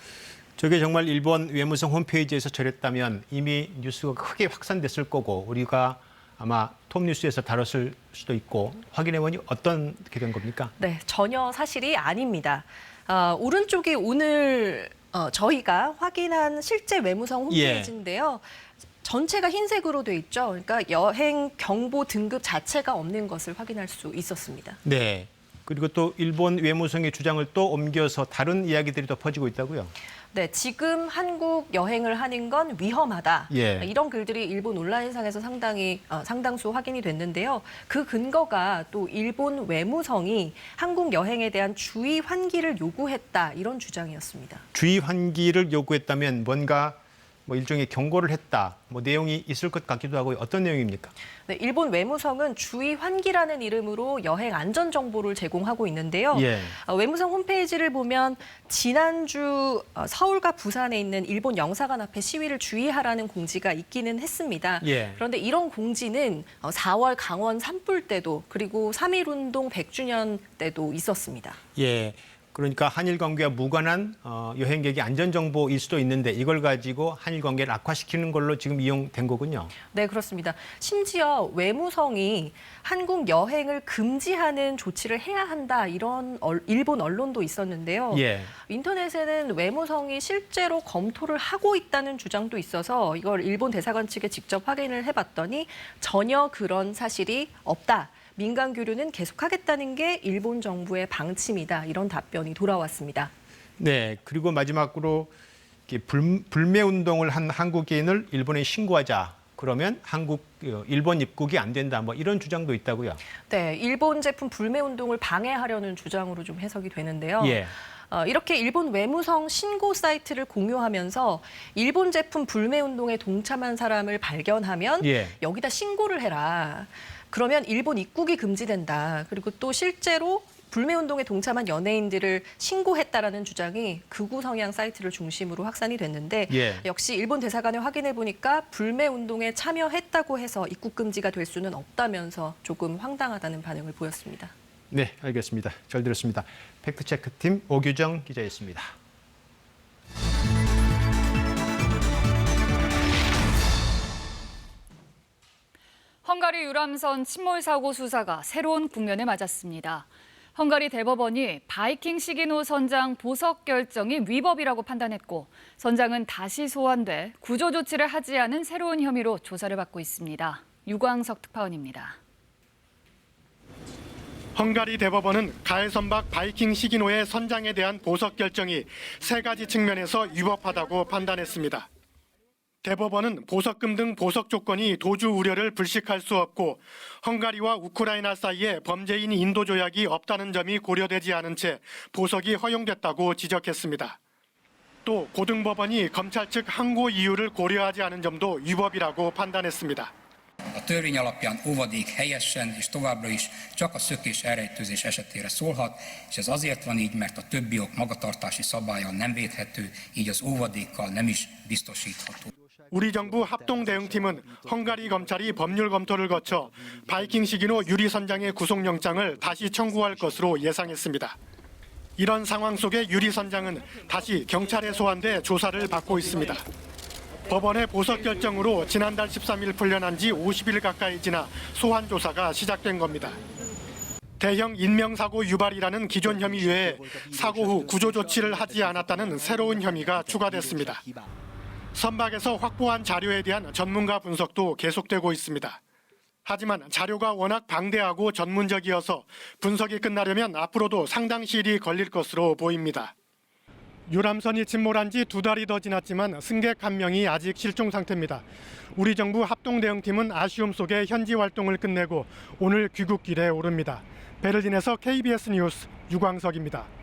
저게 정말 일본 외무성 홈페이지에서 저랬다면 이미 뉴스가 크게 확산됐을 거고 우리가 아마 톱뉴스에서 다뤘을 수도 있고 확인해보니 어떻게 된 겁니까? 네, 전혀 사실이 아닙니다. 오른쪽이 오늘 저희가 확인한 실제 외무성 홈페이지인데요. 전체가 흰색으로 돼 있죠. 그러니까 여행 경보 등급 자체가 없는 것을 확인할 수 있었습니다. 네. 그리고 또 일본 외무성의 주장을 또 옮겨서 다른 이야기들이 더 퍼지고 있다고요? 네, 지금 한국 여행을 하는 건 위험하다. 예. 이런 글들이 일본 온라인상에서 상당수 확인이 됐는데요. 그 근거가 또 일본 외무성이 한국 여행에 대한 주의 환기를 요구했다. 이런 주장이었습니다. 주의 환기를 요구했다면 뭔가 뭐 일종의 경고를 했다. 뭐 내용이 있을 것 같기도 하고 어떤 내용입니까? 네, 일본 외무성은 주의 환기라는 이름으로 여행 안전 정보를 제공하고 있는데요. 예. 외무성 홈페이지를 보면 지난주 서울과 부산에 있는 일본 영사관 앞에 시위를 주의하라는 공지가 있기는 했습니다. 예. 그런데 이런 공지는 4월 강원 산불 때도 그리고 3.1운동 100주년 때도 있었습니다. 예. 그러니까 한일 관계와 무관한 여행객의 안전 정보일 수도 있는데 이걸 가지고 한일 관계를 악화시키는 걸로 지금 이용된 거군요. 네, 그렇습니다. 심지어 외무성이 한국 여행을 금지하는 조치를 해야 한다 이런 일본 언론도 있었는데요. 예. 인터넷에는 외무성이 실제로 검토를 하고 있다는 주장도 있어서 이걸 일본 대사관 측에 직접 확인을 해봤더니 전혀 그런 사실이 없다. 민간 교류는 계속하겠다는 게 일본 정부의 방침이다. 이런 답변이 돌아왔습니다. 네, 그리고 마지막으로 불매 운동을 한 한국인을 일본에 신고하자. 그러면 일본 입국이 안 된다. 뭐 이런 주장도 있다고요. 네, 일본 제품 불매 운동을 방해하려는 주장으로 좀 해석이 되는데요. 예. 이렇게 일본 외무성 신고 사이트를 공유하면서 일본 제품 불매 운동에 동참한 사람을 발견하면 예. 여기다 신고를 해라. 그러면 일본 입국이 금지된다. 그리고 또 실제로 불매운동에 동참한 연예인들을 신고했다라는 주장이 극우 성향 사이트를 중심으로 확산이 됐는데 예. 역시 일본 대사관에 확인해 보니까 불매운동에 참여했다고 해서 입국 금지가 될 수는 없다면서 조금 황당하다는 반응을 보였습니다. 네, 알겠습니다. 잘 들었습니다. 팩트체크팀 오규정 기자였습니다. 헝가리 유람선 침몰 사고 수사가 새로운 국면에 맞았습니다. 헝가리 대법원이 바이킹 시기노 선장 보석 결정이 위법이라고 판단했고 선장은 다시 소환돼 구조 조치를 하지 않은 새로운 혐의로 조사를 받고 있습니다. 유광석 특파원입니다. 헝가리 대법원은 가해 선박 바이킹 시기노의 선장에 대한 보석 결정이 세 가지 측면에서 위법하다고 판단했습니다. 대법원은 보석금 등 보석 조건이 도주 우려를 불식할 수 없고 헝가리와 우크라이나 사이에 범죄인 인도 조약이 없다는 점이 고려되지 않은 채 보석이 허용됐다고 지적했습니다. 또 고등법원이 검찰 측 항고 이유를 고려하지 않은 점도 위법이라고 판단했습니다. A törvény alapján óvadék helyesen és továbbra is csak a szökés-elrejtőzés esetére szólhat, és ez azért van így, mert a többi ok magatartási szabállyal nem védhető, így az óvadékkal nem is biztosítható. 우리 정부 합동대응팀은 헝가리 검찰이 법률 검토를 거쳐 바이킹 시기노 유리 선장의 구속영장을 다시 청구할 것으로 예상했습니다. 이런 상황 속에 유리 선장은 다시 경찰에 소환돼 조사를 받고 있습니다. 법원의 보석 결정으로 지난달 13일 풀려난 지 50일 가까이 지나 소환 조사가 시작된 겁니다. 대형 인명사고 유발이라는 기존 혐의 외에 사고 후 구조 조치를 하지 않았다는 새로운 혐의가 추가됐습니다. 선박에서 확보한 자료에 대한 전문가 분석도 계속되고 있습니다. 하지만 자료가 워낙 방대하고 전문적이어서 분석이 끝나려면 앞으로도 상당 시일이 걸릴 것으로 보입니다. 유람선이 침몰한 지 2달이 더 지났지만 승객 1명이 아직 실종 상태입니다. 우리 정부 합동대응팀은 아쉬움 속에 현지 활동을 끝내고 오늘 귀국길에 오릅니다. 베를린에서 KBS 뉴스 유광석입니다.